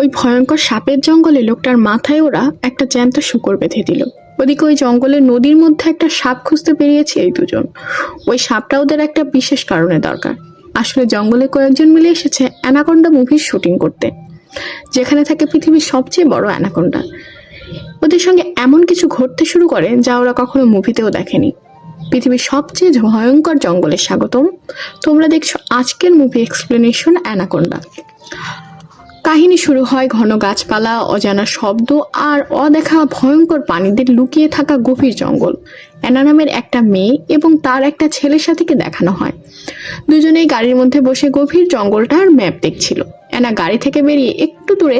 ওই ভয়ঙ্কর সাপের জঙ্গলে লোকটার মাথায় ওরা একটা জ্যান্ত শূকর বেঁধে দিল। ওদিকে ওই জঙ্গলের নদীর মধ্যে একটা সাপ খুঁজতে বেরিয়েছে এই দুজন। ওই সাপটা ওদের একটা বিশেষ কারণে দরকার। আসলে জঙ্গলে কয়েকজন মিলে এসেছে অ্যানাকোন্ডা মুভির শুটিং করতে, যেখানে থাকে পৃথিবীর সবচেয়ে বড় অ্যানাকোন্ডা। ওদের সঙ্গে এমন কিছু ঘটতে শুরু করে যা ওরা কখনো মুভিতেও দেখেনি। পৃথিবীর সবচেয়ে ভয়ঙ্কর জঙ্গলে স্বাগতম। তোমরা দেখছো আজকের মুভি এক্সপ্লেনেশন অ্যানাকোন্ডা। কাহিনী শুরু হয় ঘন গাছপালা, অজানা শব্দ আর অদেখা ভয়ঙ্কর প্রাণীদের লুকিয়ে থাকা গভীর জঙ্গল। অ্যানা নামের একটা মেয়ে এবং তার একটা ছেলের সাথীকে দেখানো হয়। দুজনেই গাড়ির মধ্যে বসে গভীর জঙ্গলটার ম্যাপ দেখছিল। অ্যানা গাড়ি থেকে বেরিয়ে একটু দূরে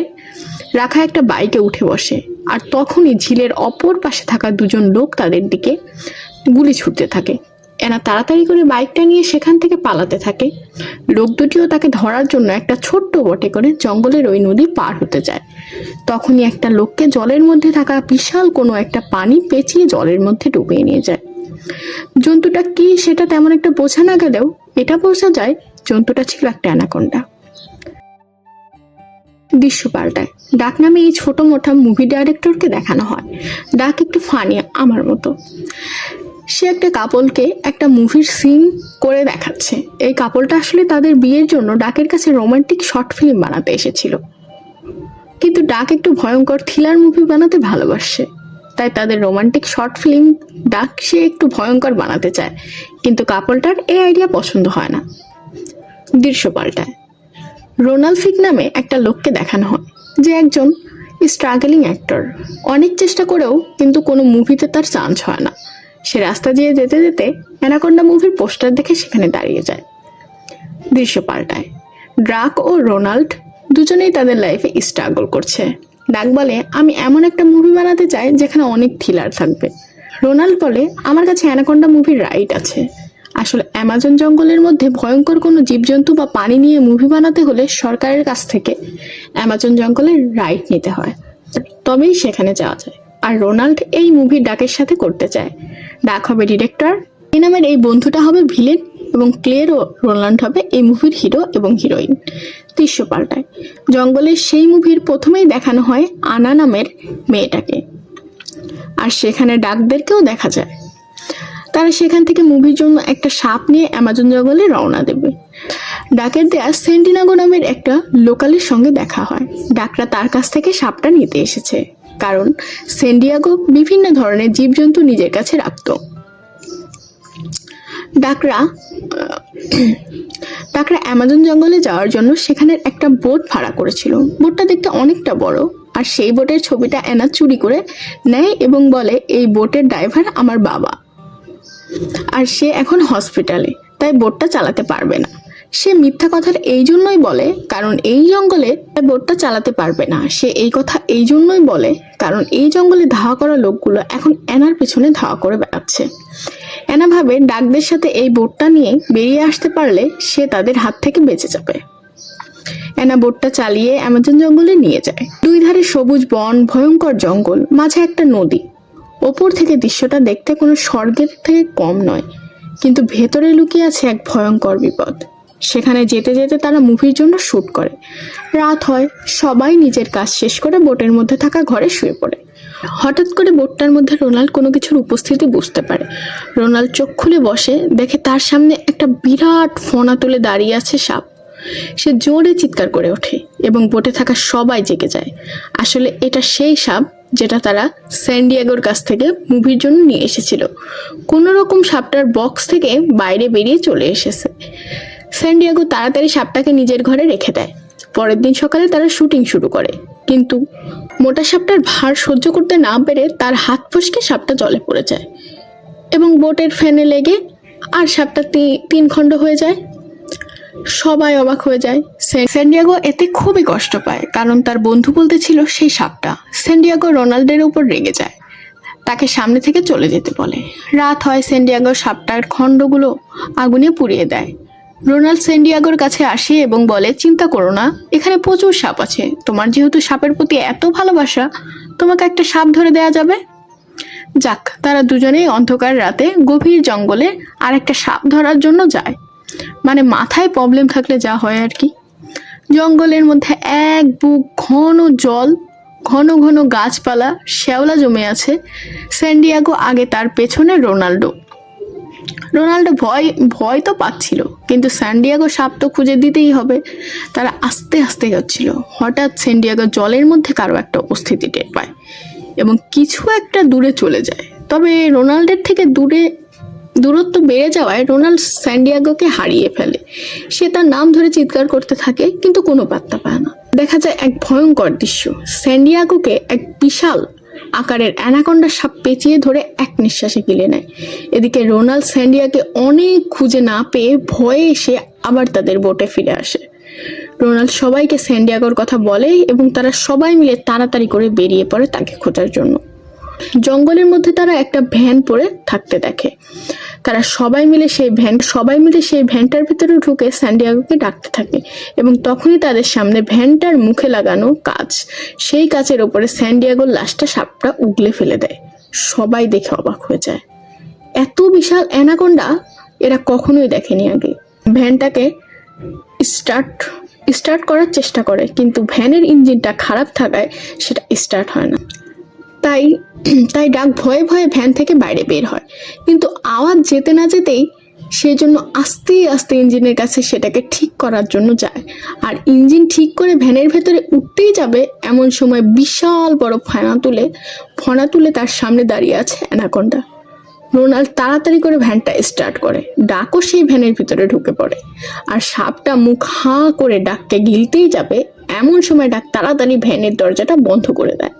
রাখা একটা বাইকে উঠে বসে, আর তখনই ঝিলের অপর পাশে থাকা দুজন লোক তাদের দিকে গুলি ছুটতে থাকে। অ্যানা তাড়াতাড়ি করে বাইকটা নিয়ে সেখান থেকে পালাতে থাকে। লোক দুটিও তাকে ধরার জন্য একটা ছোট্ট বটে করে জঙ্গলের ওই নদী পার হতে যায়। তখনই একটা লোককে জলের মধ্যে থাকা বিশাল কোনো একটা পানি পেঁচিয়ে জলের মধ্যে ডুবিয়ে নিয়ে যায়। জন্তুটা কি সেটা তেমন একটা বোঝা না গেলেও এটা বোঝা যায় জন্তুটা ছিল একটা অ্যানাকোন্ডা। দৃশ্য পাল্টায়। ডাক নামে এই ছোট মোটা মুভি ডাইরেক্টরকে দেখানো হয়। ডাক একটু ফানি আমার মতো। সে একটা কাপলকে একটা মুভির সিন করে দেখাচ্ছে। এই কাপলটা আসলে তাদের বিয়ের জন্য ডাকের কাছে রোমান্টিক শর্ট ফিল্ম বানাতে এসেছিল, কিন্তু ডাক একটু ভয়ঙ্কর থ্রিলার মুভি বানাতে ভালোবাসে। তাই তাদের রোমান্টিক শর্ট ফিল্ম ডাক সে একটু ভয়ঙ্কর বানাতে চায়, কিন্তু কাপলটার এই আইডিয়া পছন্দ হয় না। দৃশ্য পাল্টায়। রোনাল্ড ফিগ নামে একটা লোককে দেখানো হয়, যে একজন স্ট্রাগলিং অ্যাক্টর। অনেক চেষ্টা করেও কিন্তু কোনো মুভিতে তার চান্স হয় না। সে রাস্তা দিয়ে যেতে যেতে অ্যানাকোন্ডা মুভির পোস্টার দেখে সেখানে দাঁড়িয়ে যায়। দৃশ্য পাল্টায়। ড্রাক ও রোনাল্ড দুজনেই তাদের লাইফে স্ট্রাগল করছে। ডাক বলে, আমি এমন একটা মুভি বানাতে চাই যেখানে অনেক থ্রিলার থাকবে। রোনাল্ড বলে, আমার কাছে অ্যানাকোন্ডা মুভির রাইট আছে। আসলে অ্যামাজন জঙ্গলের মধ্যে ভয়ঙ্কর কোনো জীবজন্তু বা পানি নিয়ে মুভি বানাতে হলে সরকারের কাছ থেকে অ্যামাজন জঙ্গলের রাইট নিতে হয়, তবেই সেখানে যাওয়া যায়। আর রোনাল্ড এই মুভি ডাকের সাথে করতে চায়। ডাক হবে ডিরেক্টর, এই নামের এই বন্ধুটা হবে ভিলেন, এবং ক্লের ও রোনাল্ড হবে এই মুভির হিরো এবং হিরোইন। দৃশ্য পাল্টায়। জঙ্গলের সেই মুভির প্রথমেই দেখানো হয় আনা নামের মেয়েটাকে, আর সেখানে ডাকদেরকেও দেখা যায়। তারা সেখান থেকে মুভির জন্য একটা সাপ নিয়ে অ্যামাজন জঙ্গলে রওনা দেবে। ডাকের দেয়া সেন্টিনাগো নামের একটা লোকালের সঙ্গে দেখা হয়। ডাকরা তার কাছ থেকে সাপটা নিতে এসেছে, কারণ সেন্ডিয়াগো বিভিন্ন ধরনের জীবজন্তু নিজের কাছে রাখত। ডাকরা অ্যামাজন জঙ্গলে যাওয়ার জন্য সেখানের একটা বোট ভাড়া করেছিল। বোটটা দেখতে অনেকটা বড়, আর সেই বোটের ছবিটা অ্যানা চুরি করে নেয় এবং বলে, এই বোটের ড্রাইভার আমার বাবা, আর সে এখন হসপিটালে, তাই বোটটা চালাতে পারবে না। সে মিথ্যা কথার এই জন্যই বলে কারণ এই জঙ্গলে বোটটা চালাতে পারবে না। সে এই কথা এই জন্যই বলে কারণ এই জঙ্গলে ধাওয়া করা লোকগুলো এখন অ্যানার পেছনে ধাওয়া করে বেড়াচ্ছে। অ্যানা ভাবে ডাকদের সাথে এই বোটটা নিয়ে বেরিয়ে আসতে পারলে সে তাদের হাত থেকে বেঁচে যাবে। অ্যানা বোটটা চালিয়ে অ্যামাজন জঙ্গলে নিয়ে যায়। দুই ধারে সবুজ বন, ভয়ঙ্কর জঙ্গল, মাঝে একটা নদী। ওপর থেকে দৃশ্যটা দেখতে কোনো স্বর্গের থেকে কম নয়, কিন্তু ভেতরে লুকিয়ে আছে এক ভয়ঙ্কর বিপদ। সেখানে যেতে যেতে তারা মুভির জন্য শ্যুট করে। রাত হয়, সবাই নিজের কাজ শেষ করে বোটের মধ্যে থাকা ঘরে শুয়ে পড়ে। হঠাৎ করে বোটটার মধ্যে রোনাল্ড কোনো কিছুর উপস্থিতি বুঝতে পারে। রোনাল্ড চোখ খুলে বসে, দেখে তার সামনে একটা বিরাট ফোনা তুলে দাঁড়িয়ে আছে সাপ। সে জোরে চিৎকার করে ওঠে এবং বোটে থাকা সবাই জেগে যায়। আসলে এটা সেই সাপ যেটা তারা স্যান্ডিয়াগোর কাছ থেকে মুভির জন্য নিয়ে এসেছিল। কোনো রকম সাপটার বক্স থেকে বাইরে বেরিয়ে চলে এসেছে। স্যান্ডিয়াগো তাড়াতাড়ি সাপটাকে নিজের ঘরে রেখে দেয়। পরের দিন সকালে তারা শুটিং শুরু করে, কিন্তু মোটা সাপটার ভার সহ্য করতে না পেরে তার হাত ফসকে সাপটা জলে পড়ে যায় এবং বোটের ফ্যানে লেগে আর সাপটা তিন খণ্ড হয়ে যায়। সবাই অবাক হয়ে যায়। স্যান্ডিয়াগো এতে খুবই কষ্ট পায়, কারণ তার বন্ধু বলতে ছিল সেই সাপটা। স্যান্ডিয়াগো রোনাল্ডের উপর রেগে যায়, তাকে সামনে থেকে চলে যেতে বলে। রাত হয়, স্যান্ডিয়াগো সাপটার খণ্ডগুলো আগুনে পুড়িয়ে দেয়। রোনাল্ড স্যান্ডিয়াগোর কাছে আসে এবং বলে, চিন্তা করো না, এখানে প্রচুর সাপ আছে। তোমার যেহেতু সাপের প্রতি এত ভালোবাসা, তোমাকে একটা সাপ ধরে দেয়া যাবে। যাক, তারা দুজনেই অন্ধকার রাতে গভীর জঙ্গলে আর একটা সাপ ধরার জন্য যায়। মানে মাথায় প্রবলেম থাকলে যা হয় আর কি। জঙ্গলের মধ্যে এক বুক ঘন জল, ঘন ঘন গাছপালা, শ্যাওলা জমে আছে। স্যান্ডিয়াগো আগে, তার পেছনে রোনাল্ডো। রোনাল্ডো ভয় ভয় তো পাচ্ছিল, কিন্তু স্যান্ডিয়াগো সাপ তো খুঁজে দিতেই হবে। তারা আস্তে আস্তে যাচ্ছিল। হঠাৎ স্যান্ডিয়াগো জলের মধ্যে কারো একটা উপস্থিতি টের পায় এবং কিছু একটা দূরে চলে যায়। তবে রোনাল্ডোর থেকে দূরত্ব বেড়ে যাওয়ায় রোনাল্ড স্যান্ডিয়াগোকে হারিয়ে ফেলে। সে তার নাম ধরে চিৎকার করতে থাকে, কিন্তু কোনো পাত্তা পায় না। দেখা যায় এক ভয়ঙ্কর দৃশ্য। স্যান্ডিয়াগোকে এক বিশাল আকারের অ্যানাকোন্ডা সাপ পেঁচিয়ে ধরে এক নিঃশ্বাসে গিলে নেয়। এদিকে রোনাল্ড স্যান্ডিয়াগোকে অনেক খুঁজে না পেয়ে ভয়ে এসে আবার তাদের বোটে ফিরে আসে। রোনাল্ড সবাইকে স্যান্ডিয়াগোর কথা বলে এবং তারা সবাই মিলে তাড়াতাড়ি করে বেরিয়ে পড়ে তাকে খোঁজার জন্য। জঙ্গলের মধ্যে তারা একটা ভ্যান পড়ে থাকতে দেখে। তারা সবাই মিলে সেই ভ্যানটার ভিতরে ঢুকে স্যান্ডিয়াগোকে ডাকতে থাকে এবং তখনই তাদের সামনে ভ্যানটার মুখে লাগানো কাঁচ, সেই কাঁচের ওপরে স্যান্ডিয়াগোর লাশটা সাপটা উগলে ফেলে দেয়। সবাই দেখে অবাক হয়ে যায়। এত বিশাল অ্যানাকোন্ডা এরা কখনোই দেখেনি আগে। ভ্যানটাকে স্টার্ট করার চেষ্টা করে, কিন্তু ভ্যানের ইঞ্জিনটা খারাপ থাকায় সেটা স্টার্ট হয় না। তাই ডাক ভয়ে ভয়ে ভ্যান থেকে বাইরে বের হয়, কিন্তু আওয়াজ যেতে না যেতেই সেই জন্য আস্তে আস্তে ইঞ্জিনের কাছে সেটাকে ঠিক করার জন্য যায়। আর ইঞ্জিন ঠিক করে ভ্যানের ভেতরে উঠতেই যাবে, এমন সময় বিশাল বড় ফনা তুলে তার সামনে দাঁড়িয়ে আছে অ্যানাকোন্ডা। রোনাল্ড তাড়াতাড়ি করে ভ্যানটা স্টার্ট করে। ডাকও সেই ভ্যানের ভিতরে ঢুকে পড়ে, আর সাপটা মুখ হাঁ করে ডাককে গিলতেই যাবে, এমন সময় ডাক তাড়াতাড়ি ভ্যানের দরজাটা বন্ধ করে দেয়।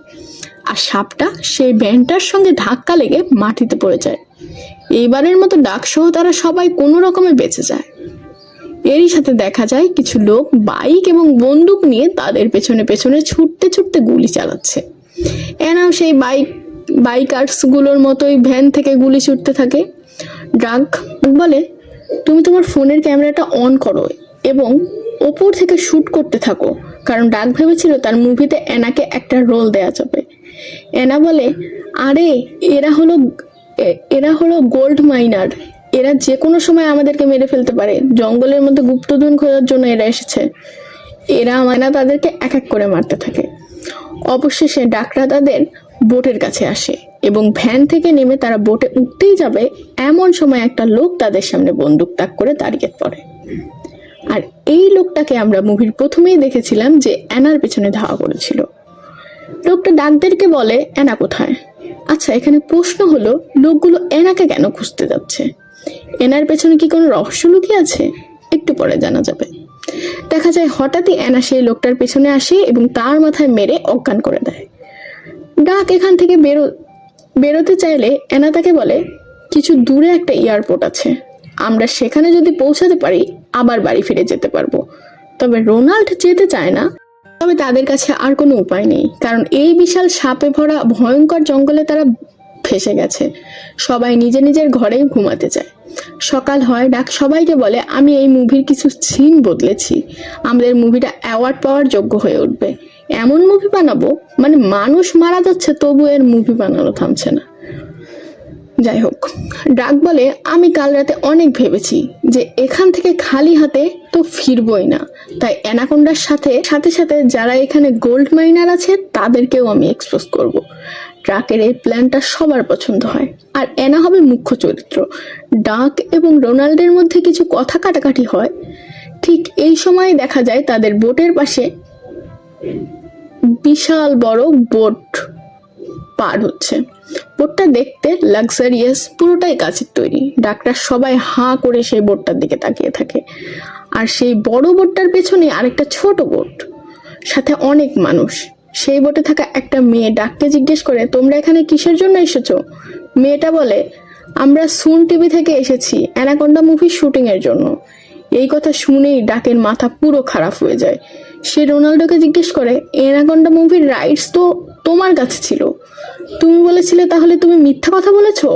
আর সাপটা সেই ভ্যানটার সঙ্গে ধাক্কা লেগে মাটিতে পড়ে যায়। এইবারের মতো ডাক সহ তারা সবাই কোনো রকমে বেঁচে যায়। এরই সাথে দেখা যায় কিছু লোক বাইক এবং বন্দুক নিয়ে তাদের পেছনে পেছনে ছুটতে ছুটতে গুলি চালাচ্ছে। এনাও সেই বাইকার্স গুলোর মতোই ভ্যান থেকে গুলি ছুটতে থাকে। ডাক বলে, তুমি তোমার ফোনের ক্যামেরাটা অন করো এবং ওপর থেকে শুট করতে থাকো, কারণ ডাক ভেবেছিল তার মুভিতে এনাকে একটা রোল দেয়া যাবে। এনা বলে, আরে এরা হলো গোল্ড মাইনার, এরা যে কোনো সময় আমাদেরকে মেরে ফেলতে পারে। জঙ্গলের মধ্যে গুপ্তধন খোঁজার জন্য এরা এসেছে। এনা তাদেরকে এক এক করে মারতে থাকে। অবশেষে ডাকরা তাদের বোটের কাছে আসে এবং ভ্যান থেকে নেমে তারা বোটে উঠতেই যাবে, এমন সময় একটা লোক তাদের সামনে বন্দুক তাক করে দাঁড়িয়ে পড়ে। আর এই লোকটাকে আমরা মুভির প্রথমেই দেখেছিলাম যে অ্যানার পেছনে ধাওয়া করেছিল। লোকটা ডাকদেরকে বলে, অ্যানা কোথায়? আচ্ছা, এখানে প্রশ্ন হলো, লোকগুলো অ্যানাকে কেন খুঁজতে যাচ্ছে? অ্যানার পেছনে কি কোনো রহস্য লুকিয়ে আছে? একটু পরে জানা যাবে। দেখা যায় হঠাৎই অ্যানা সেই লোকটার পেছনে আসে এবং তার মাথায় মেরে অজ্ঞান করে দেয়। ডাক এখান থেকে বেরোতে চাইলে অ্যানা তাকে বলে, কিছু দূরে একটা এয়ারপোর্ট আছে, আমরা সেখানে যদি পৌঁছাতে পারি আবার বাড়ি ফিরে যেতে পারবো। তবে রোনাল্ড যেতে চায় না। তবে তাদের কাছে আর কোনো উপায় নেই, কারণ এই বিশাল সাপে ভরা ভয়ঙ্কর জঙ্গলে তারা ফেসে গেছে। সবাই নিজের ঘরেই ঘুমাতে চায়। সকাল হয়। ডাক সবাইকে বলে, আমি এই মুভির কিছু সিন বদলেছি, আমাদের মুভিটা অ্যাওয়ার্ড পাওয়ার যোগ্য হয়ে উঠবে। এমন মুভি বানাবো, মানে মানুষ মারা যাচ্ছে তবু এর মুভি বানানো থামছে না। যাই হোক, ডাক বলে, আমি কাল রাতে অনেক ভেবেছি যে এখান থেকে খালি হাতে তো ফিরবই না, তাই অ্যানাকোন্ডার সাথে সাথে যারা এখানে গোল্ড মাইনার আছে তাদেরকেও আমি এক্সপোজ করব। ডাকের এই প্ল্যানটা সবার পছন্দ হয়, আর অ্যানা হবে মুখ্য চরিত্র। ডাক এবং রোনাল্ডের মধ্যে কিছু কথা কাটাকাটি হয়। ঠিক এই সময় দেখা যায় তাদের বোটের পাশে বিশাল বড় বোট পার হচ্ছে। বোটটা দেখতে লাক্সারিয়াস, পুরোটাই কাচের তৈরি। ডাকরা সবাই হাঁ করে সেই বোটটার দিকে তাকিয়ে থাকে। আর সেই বড় বোটটার পেছনে আরেকটা ছোট বোট, সাথে অনেক মানুষ। সেই বোটে থাকা একটা মেয়ে ডাককে জিজ্ঞেস করে, তোমরা এখানে কিসের জন্য এসেছো? মেয়েটা বলে, আমরা সুন টিভি থেকে এসেছি অ্যানাকোন্ডা মুভির শুটিং এর জন্য। এই কথা শুনেই ডাকের মাথা পুরো খারাপ হয়ে যায়। সে রোনাল্ডোকে জিজ্ঞেস করে, অ্যানাকোন্ডা মুভির রাইটস তো তোমার কাছে ছিল, তুমি বলেছিলে, তাহলে তুমি মিথ্যা কথা বলেছো?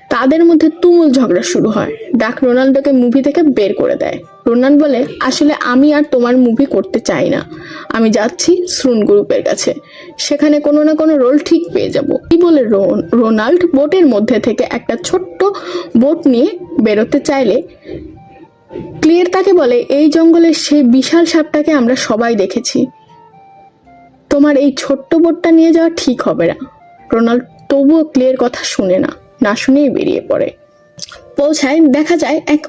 তাদের মধ্যে তুমুল ঝগড়া শুরু হয়। ডাক রোনাল্ডোকে মুভি থেকে বের করে দেয়। রোনাল্ড বলে, আসলে আমি আর তোমার মুভি করতে চাই না, আমি যাচ্ছি শ্রুন গ্রুপের কাছে, সেখানে কোনো না কোনো রোল ঠিক পেয়ে যাব। এই বলে রোনাল্ড বোটের মধ্যে থেকে একটা ছোট্ট বোট নিয়ে বেরোতে চাইলে ক্লেয়ার তাকে বলে, এই জঙ্গলের সেই বিশাল সাপটাকে আমরা সবাই দেখেছি, তোমার এই ছোট্ট বোটটা নিয়ে যাওয়া ঠিক হবে না। রোনাল্ড তবুও ক্লেয়ার কথা শুনে না শুনেই বেরিয়ে পড়ে। পৌঁছায়, দেখা যায় এক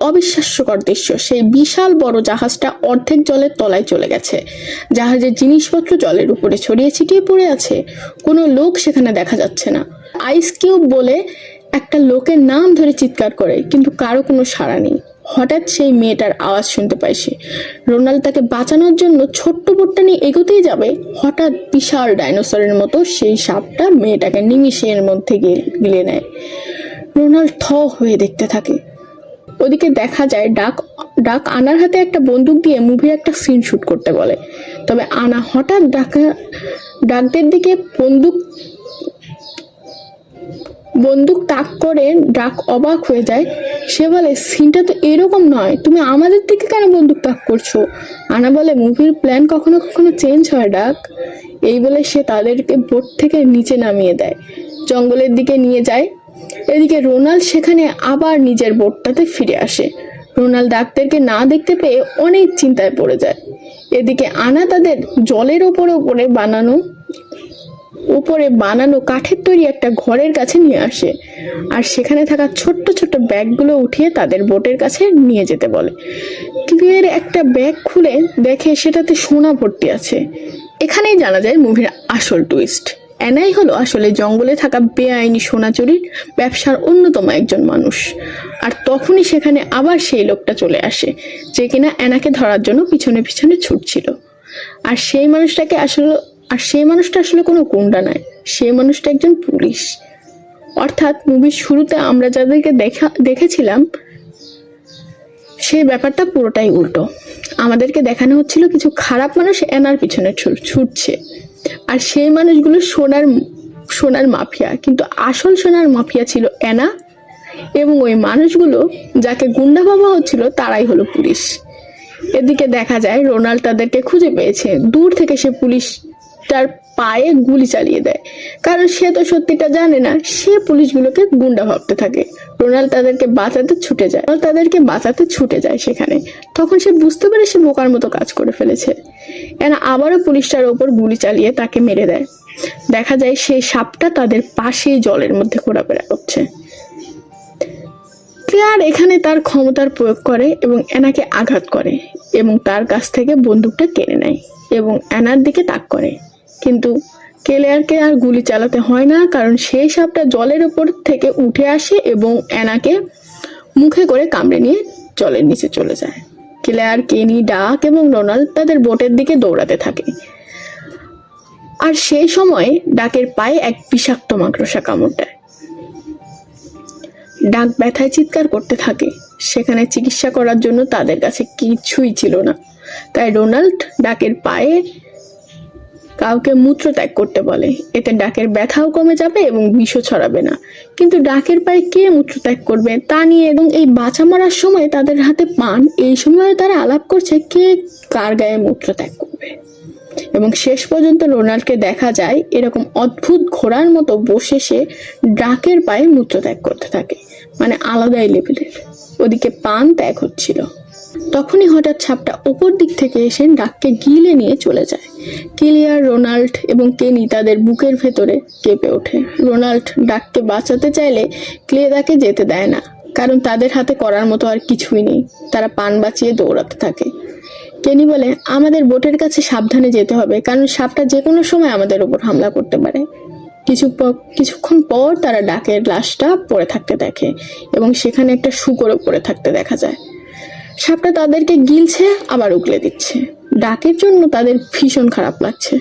অবিশ্বাস্যকর দৃশ্য। সেই বিশাল বড় জাহাজটা অর্ধেক জলের তলায় চলে গেছে। জাহাজের জিনিসপত্র জলের উপরে ছড়িয়ে ছিটিয়ে পড়ে আছে। কোনো লোক সেখানে দেখা যাচ্ছে না। আইস কিউব বলে একটা লোকের নাম ধরে চিৎকার করে, কিন্তু কারো কোনো সাড়া নেই। হঠাৎ সেই মেয়েটার আওয়াজ শুনতে পায় সে। রোনাল্ড তাকে বাঁচানোর জন্য ছোট্ট বোটটা নিয়ে এগোতেই যাবে, হঠাৎ বিশাল ডাইনোসরের মতো সেই সাপটা মেয়েটাকে নিমিষের মধ্যে গিলে নেয়। রোনাল্ড থ হয়ে দেখতে থাকে। ওদিকে দেখা যায় ডাক আনার হাতে একটা বন্দুক দিয়ে মুভির একটা সিন শুট করতে বলে। তবে আনা হঠাৎ ডাকদের দিকে বন্দুক তাক করে। ডাক অবাক হয়ে যায়। সে বলে, সিনটা তো এরকম নয়, তুমি আমাদের দিকে কেন বন্দুক তাক করছো? আনা বলে, মুভির প্ল্যান কখনো কখনো চেঞ্জ হয় ডাক। এই বলে সে তাদেরকে বোট থেকে নিচে নামিয়ে দেয়, জঙ্গলের দিকে নিয়ে যায়। এদিকে রোনাল্ড সেখানে আবার নিজের বোটটাতে ফিরে আসে। রোনাল্ড ডাক্তারকে না দেখতে পেয়ে অনেক চিন্তায় পড়ে যায়। এদিকে আনা তাদের জলের উপরে বানানো কাঠের তৈরি একটা ঘরের কাছে নিয়ে আসে, আর সেখানে থাকা ছোট্ট ছোট্ট ব্যাগগুলো উঠিয়ে তাদের বোটের কাছে নিয়ে যেতে বলে। ক্লিয়ার একটা ব্যাগ খুলে দেখে সেটাতে সোনা ভর্তি আছে। এখানেই জানা যায় মুভির আসল টুইস্ট। অ্যানাই হলো আসলে জঙ্গলে থাকা বেআইনি সোনা চুরির ব্যবসার অন্যতম একজন মানুষ। আর তখনই সেখানে আবার সেই লোকটা চলে আসে, যে কিনা অ্যানাকে ধরার জন্য পিছনে পিছনে ছুটছিল। আর সেই মানুষটা আসলে কোনো গুন্ডা নয়, সেই মানুষটা একজন পুলিশ। অর্থাৎ মুভির শুরুতে আমরা যাদেরকে দেখেছিলাম সেই ব্যাপারটা পুরোটাই উল্টো। আমাদেরকে দেখানো হচ্ছিল কিছু খারাপ মানুষ অ্যানার পিছনে ছুটছে, আর সেই মানুষগুলো সোনার মাফিয়া। কিন্তু আসল সোনার মাফিয়া ছিল অ্যানা, এবং ওই মানুষগুলো যাকে গুন্ডা ভাবা হচ্ছিল তারাই হলো পুলিশ। এদিকে দেখা যায় রোনাল্ড তাদেরকে খুঁজে পেয়েছে। দূর থেকে সে পুলিশটার পায়ে গুলি চালিয়ে দেয়, কারণ সে তো সত্যিটা জানে না। সে পুলিশগুলোকে গুন্ডা ভাবতে থাকে। রোনাল্ড তাদেরকে বাঁচাতে ছুটে যায় সেখানে। তখন সে বুঝতে পারে সে বোকার মতো কাজ করে ফেলেছে। এনা আবারও পুলিশটার ওপর গুলি চালিয়ে তাকে মেরে দেয়। দেখা যায় সেই সাপটা তাদের পাশেই জলের মধ্যে ঘোরাফেরা করছে। ক্লেয়ার এখানে তার ক্ষমতার প্রয়োগ করে এবং অ্যানাকে আঘাত করে এবং তার কাছ থেকে বন্দুকটা কেড়ে নেয় এবং অ্যানার দিকে তাক করে। কিন্তু ক্লেয়ারকে আর গুলি চালাতে হয় না, কারণ সেই সাপটা জলের ওপর থেকে উঠে আসে এবং অ্যানাকে মুখে করে কামড়ে নিয়ে জলের নিচে চলে যায়। ক্লেয়ার, কেনি, ডাক এবং রোনাল্ড তাদের বোটের দিকে দৌড়াতে থাকে। আর সেই সময় ডাকের পায়ে এক বিষাক্ত মাকড়সা কামড় দেয়। ডাক ব্যথায় চিৎকার করতে থাকে। সেখানে চিকিৎসা করার জন্য তাদের কাছে কিছুই ছিল না। তাই রোনাল্ড ডাকের পায়ে কাউকে মূত্রত্যাগ করতে বলে। এতে ডাকের ব্যথাও কমে যাবে এবং বিষও ছড়াবে না। কিন্তু ডাকের পায়ে কে মূত্রত্যাগ করবে তা নিয়ে, এবং এই বাঁচা মারার সময় তাদের হাতে পান, এই সময় তারা আলাপ করছে কে কার গায়ে মূত্রত্যাগ করবে। এবং শেষ পর্যন্ত রোনাল্ডকে দেখা যায় এরকম অদ্ভুত ঘোড়ার মতো বসে সে ডাকের পায়ে মূত্রত্যাগ করতে থাকে, মানে আলাদাই লেভেলের। ওদিকে পান ত্যাগ হচ্ছিল। তখনই হঠাৎ সাপটা ওপর দিক থেকে এসে ডাককে গিলে নিয়ে চলে যায়। ক্লিয়ার, রোনাল্ড এবং কেনি তাদের বুকের ভেতরে কেঁপে ওঠে। রোনাল্ড ডাককে বাঁচাতে চাইলে ক্লিয়ার তাকে যেতে দেয় না, কারণ তাদের হাতে করার মতো আর কিছুই নেই। তারা পান বাঁচিয়ে দৌড়াতে থাকে। কেনি বলে, আমাদের বোটের কাছে সাবধানে যেতে হবে, কারণ সাপটা যে কোনো সময় আমাদের উপর হামলা করতে পারে। কিছুক্ষণ পর তারা ডাকের লাশটা পড়ে থাকতে দেখে এবং সেখানে একটা শূকরও পড়ে থাকতে দেখা যায়। সাপটা তাদেরকে গিলছে আবার উগলে দিচ্ছে। ডাকের জন্য তাদের ভীষণ খারাপ লাগছে,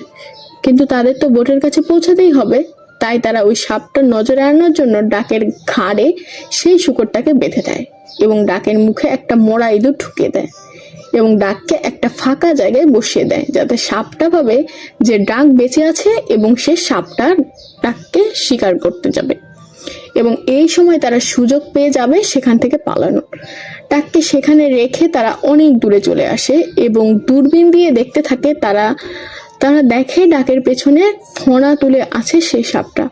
কিন্তু তাদের তো বোটের কাছে পৌঁছাতেই হবে। তাই তারা ওই সাপটার নজরে আনার জন্য ডাকের ঘাড়ে সেই শূকরটাকে বেঁধে দেয় এবং ডাকের মুখে একটা মরা ইঁদুর ঢুকিয়ে দেয় এবং ডাককে একটা ফাঁকা জায়গায় বসিয়ে দেয়, যাতে সাপটা ভাবে যে ডাক বেঁচে আছে এবং সে সাপটা ডাককে শিকার করতে যাবে এবং এই সময় তারা সুযোগ পেয়ে যাবে সেখান থেকে পালানোর। ডাককে সেখানে রেখে তারা অনেক দূরে চলে আসে এবং দূরবীন দিয়ে দেখতে থাকে। তারা দেখে ডাকের পেছনে ফনা তুলে আছে সেই সাপটা।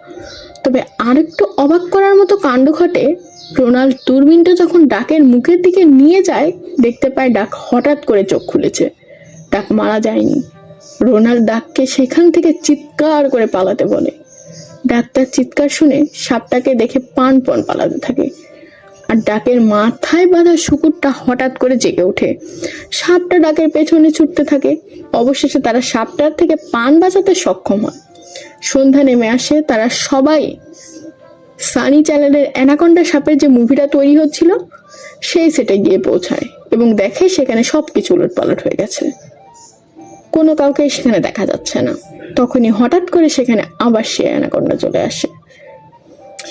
তবে আরেকটু অবাক করার মতো কাণ্ড ঘটে। রোনাল্ড দূরবীনটা যখন ডাকের মুখের দিকে নিয়ে যায়, দেখতে পায় ডাক হঠাৎ করে চোখ খুলেছে। ডাক মারা যায়নি। রোনাল্ড ডাককে সেখান থেকে চিৎকার করে পালাতে বলে। ডাক্তার চিৎকার শুনে সাপটাকে দেখে পান পালাতে থাকে। আর ডাকের মাথায় বাঁধা শুকুরটা হঠাৎ করে জেগে ওঠে। সাপটা ডাকের পেছনে ছুটতে থাকে। অবশেষে তারা সাপটার থেকে পান বাঁচাতে সক্ষম হয়। সন্ধ্যা নেমে আসে। তারা সবাই সানি চ্যানেলের অ্যানাকন্ডা সাপের যে মুভিটা তৈরি হচ্ছিল সেই সেটে গিয়ে পৌঁছায় এবং দেখে সেখানে সবকিছু উলটপালট হয়ে গেছে। কোনো কাউকে সেখানে দেখা যাচ্ছে না। তখনই হঠাৎ করে সেখানে আবার সে অ্যানাকন্ডা চলে আসে।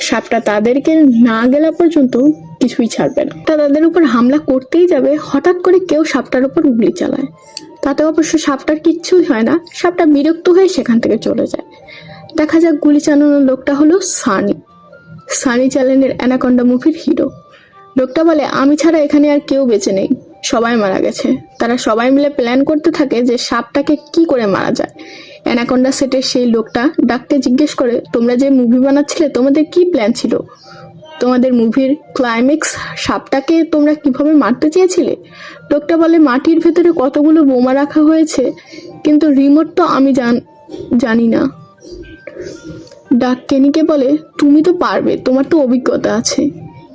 সাপটা তাদেরকে না গেলা পর্যন্ত কিছুই ছাড়বে না। তাদের উপর হামলা করতেই যাবে, হঠাৎ করে কেউ সাপটার উপর গুলি চালায়। তাতে অবশ্য সাপটার কিচ্ছুই হয় না। সাপটা বিরক্ত হয়ে সেখান থেকে চলে যায়। দেখা যাক গুলি চালানোর লোকটা হলো সানি চ্যানেলের অ্যানাকন্ডা মুভির হিরো। লোকটা বলে, আমি ছাড়া এখানে আর কেউ বেঁচে নেই, সবাই মারা গেছে। তারা সবাই মিলে প্ল্যান করতে থাকে যে সাপটাকে কি করে মারা যায়। অ্যানাকন্ডা সেটের সেই লোকটা ডাককে জিজ্ঞেস করে, তোমরা যে মুভি বানাচ্ছিলে তোমাদের কি প্ল্যান ছিল? তোমাদের মুভির ক্লাইম্যাক্স সাপটাকে তোমরা কিভাবে মারতে চেয়েছিলে? লোকটা বলে, মাটির ভেতরে কতগুলো বোমা রাখা হয়েছে, কিন্তু রিমোট তো আমি জানি না। ডাক কেনিকে বলে, তুমি তো পারবে, তোমার তো অভিজ্ঞতা আছে।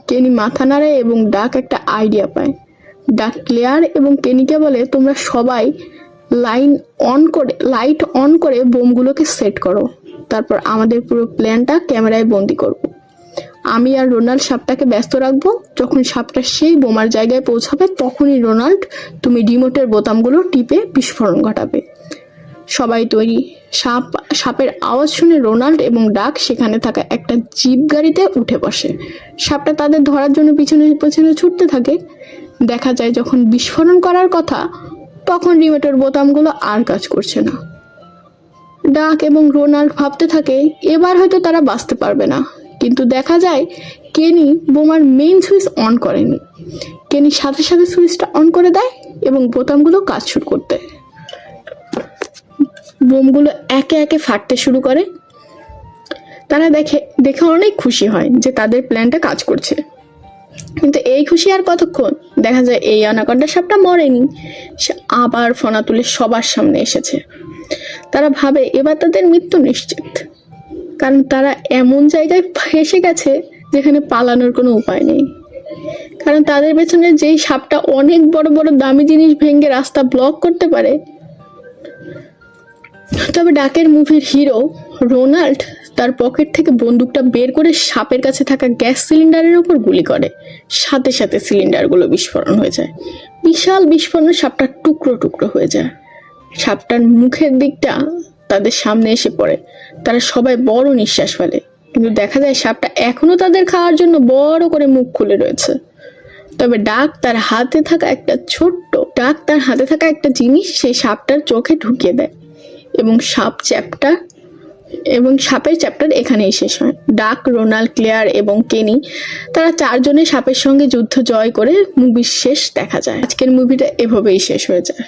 কেনি মাথা নাড়ে এবং ডাক একটা আইডিয়া পায়। ডাক ক্লেয়ার এবং কেনিকে বলে, তোমরা সবাই লাইট অন করে বোমগুলোকে সেট করো। তারপর আমাদের পুরো প্ল্যানটা ক্যামেরায় বন্দি করব। আমি আর রোনাল্ড সাপটাকে ব্যস্ত রাখবো। যখন সাপটা সেই বোমার জায়গায় পৌঁছাবে তখনই রোনাল্ড তুমি রিমোটের বোতামগুলো টিপে বিস্ফোরণ ঘটাবে। সবাই তৈরি। সাপের আওয়াজ শুনে রোনাল্ড এবং ডাক সেখানে থাকা একটা জিপ গাড়িতে উঠে বসে। সাপটা তাদের ধরার জন্য পিছনে পিছনে ছুটতে থাকে। দেখা যায় যখন বিস্ফোরণ করার কথা তখন রিমোটের বোতামগুলো আর কাজ করছে না। ডাক এবং রোনাল্ড ভাবতে থাকে এবার হয়তো তারা বাঁচতে পারবে না, কিন্তু দেখা যায় কেনি বোমার মেইন সুইচ অন করেনি। কেনি সাথে সাথে সুইচটা অন করে দেয় এবং বোতামগুলো কাজ শুরু করতে। বোমগুলো একে একে ফাটতে শুরু করে। তারা দেখে অনেক খুশি হয় যে তাদের প্ল্যানটা কাজ করছে। কিন্তু এই খুশি আর কতক্ষণ? দেখা যায় এই অ্যানাকন্ডা সাপটা মরেনি, সে আবার ফনা তুলে সবার সামনে এসেছে। তারা ভাবে এবার তাদের মৃত্যু নিশ্চিত, কারণ তারা এমন জায়গায় ফেসে গেছে যেখানে পালানোর কোনো উপায় নেই। কারণ তাদের পেছনে যেই সাপটা অনেক বড় বড় দামি জিনিস ভেঙে রাস্তা ব্লক করতে পারে। তবে ডাকের মুভির হিরো রোনাল্ড তার পকেট থেকে বন্দুকটা বের করে সাপের কাছে থাকা গ্যাস সিলিন্ডারের উপর গুলি করে। সাথে সাথে সিলিন্ডারগুলো বিস্ফোরণ হয়ে যায়। বিশাল বিস্ফোরণে সাপটা টুকরো টুকরো হয়ে যায়। সাপটার মুখের দিকটা তাদের সামনে এসে পড়ে। তারা সবাই বড় নিঃশ্বাস ফেলে, কিন্তু দেখা যায় সাপটা এখনো তাদের খাওয়ার জন্য বড় করে মুখ খুলে রয়েছে। তবে ডাক তার হাতে থাকা একটা জিনিস সেই সাপটার চোখে ঢুকিয়ে দেয় এবং সাপের চ্যাপ্টার এখানেই শেষ হয়। ডাক, রোনাল্ড, ক্লেয়ার এবং কেনি তারা চারজনে সাপের সঙ্গে যুদ্ধ জয় করে মুভির শেষ দেখা যায়। আজকের মুভিটা এভাবেই শেষ হয়ে যায়।